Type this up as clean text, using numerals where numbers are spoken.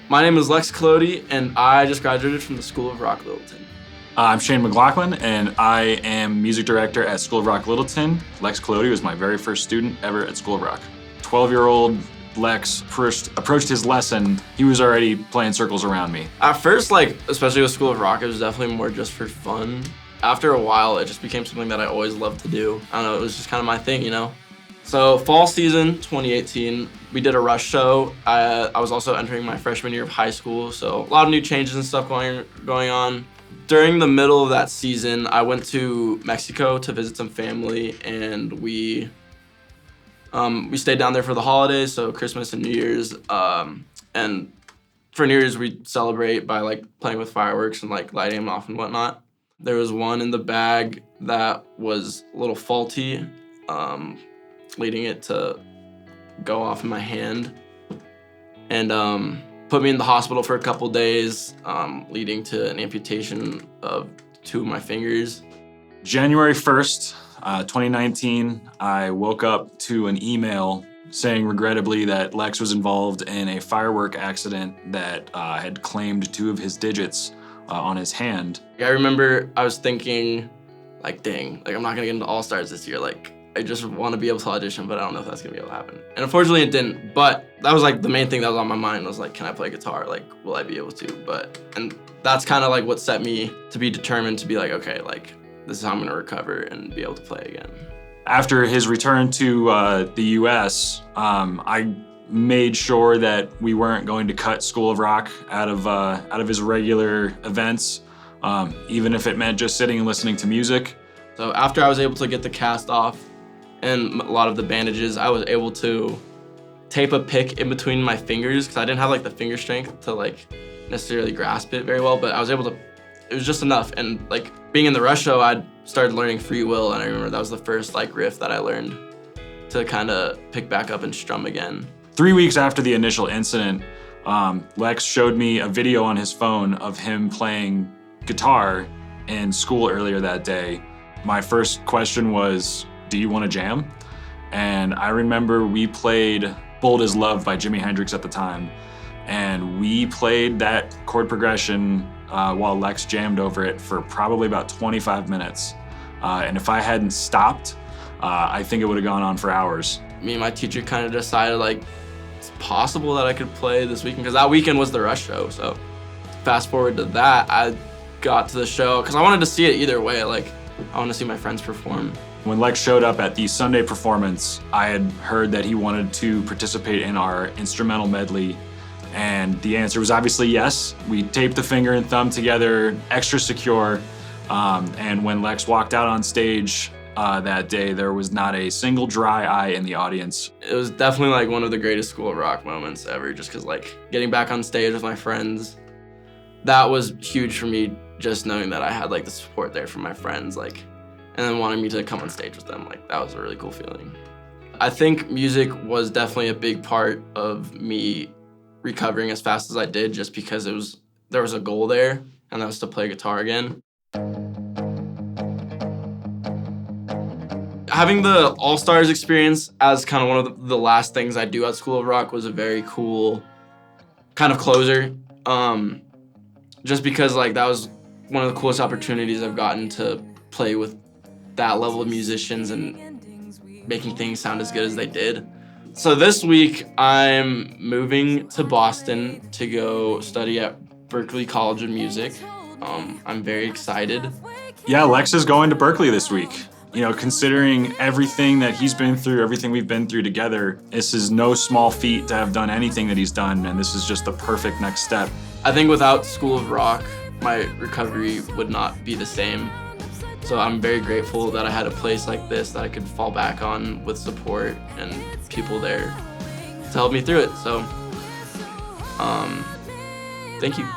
My name is Lex Clody, and I just graduated from the School of Rock Littleton. I'm Shane McLaughlin, and I am music director at School of Rock Littleton. Lex Clody was my very first student ever at School of Rock. 12-year-old Lex approached his lesson. He was already playing circles around me. At first, especially with School of Rock, it was definitely more just for fun. After a while, it just became something that I always loved to do. I don't know, it was just kind of my thing, you know? So fall season 2018, we did a rush show. I was also entering my freshman year of high school, so a lot of new changes and stuff going on. During the middle of that season, I went to Mexico to visit some family, and we stayed down there for the holidays, so Christmas and New Year's. And for New Year's, we celebrate by playing with fireworks and lighting them off and whatnot. There was one in the bag that was a little faulty, leading it to go off in my hand, and put me in the hospital for a couple days, leading to an amputation of 2 of my fingers. January 1st, 2019, I woke up to an email saying regrettably that Lex was involved in a firework accident that had claimed 2 of his digits on his hand. I remember I was thinking, dang, I'm not gonna get into All-Stars this year. I just want to be able to audition, but I don't know if that's gonna be able to happen. And unfortunately it didn't, but that was the main thing that was on my mind was can I play guitar? Will I be able to? And that's kind of what set me to be determined to be okay, this is how I'm gonna recover and be able to play again. After his return to the US, I made sure that we weren't going to cut School of Rock out of his regular events, even if it meant just sitting and listening to music. So after I was able to get the cast off and a lot of the bandages, I was able to tape a pick in between my fingers because I didn't have the finger strength to necessarily grasp it very well, but I was able to, it was just enough. And being in the rush show, I started learning Free Will, and I remember that was the first riff that I learned to kind of pick back up and strum again. 3 weeks after the initial incident, Lex showed me a video on his phone of him playing guitar in school earlier that day. My first question was, do you want to jam? And I remember we played Bold as Love by Jimi Hendrix at the time, and we played that chord progression while Lex jammed over it for probably about 25 minutes. And if I hadn't stopped, I think it would have gone on for hours. Me and my teacher kind of decided it's possible that I could play this weekend, because that weekend was the rush show. So fast forward to that, I got to the show because I wanted to see it either way. I want to see my friends perform. When Lex showed up at the Sunday performance, I had heard that he wanted to participate in our instrumental medley, and the answer was obviously yes. We taped the finger and thumb together, extra secure, and when Lex walked out on stage that day, there was not a single dry eye in the audience. It was definitely one of the greatest School of Rock moments ever, just because getting back on stage with my friends, that was huge for me, just knowing that I had the support there from my friends, and then wanting me to come on stage with them. That was a really cool feeling. I think music was definitely a big part of me recovering as fast as I did, just because there was a goal there, and that was to play guitar again. Having the All-Stars experience as kind of one of the last things I do at School of Rock was a very cool kind of closer, just because that was one of the coolest opportunities I've gotten to play with that level of musicians and making things sound as good as they did. So this week, I'm moving to Boston to go study at Berklee College of Music. I'm very excited. Yeah, Lex is going to Berklee this week. You know, considering everything that he's been through, everything we've been through together, this is no small feat to have done anything that he's done, and this is just the perfect next step. I think without School of Rock, my recovery would not be the same. So I'm very grateful that I had a place like this that I could fall back on with support and people there to help me through it. So, thank you.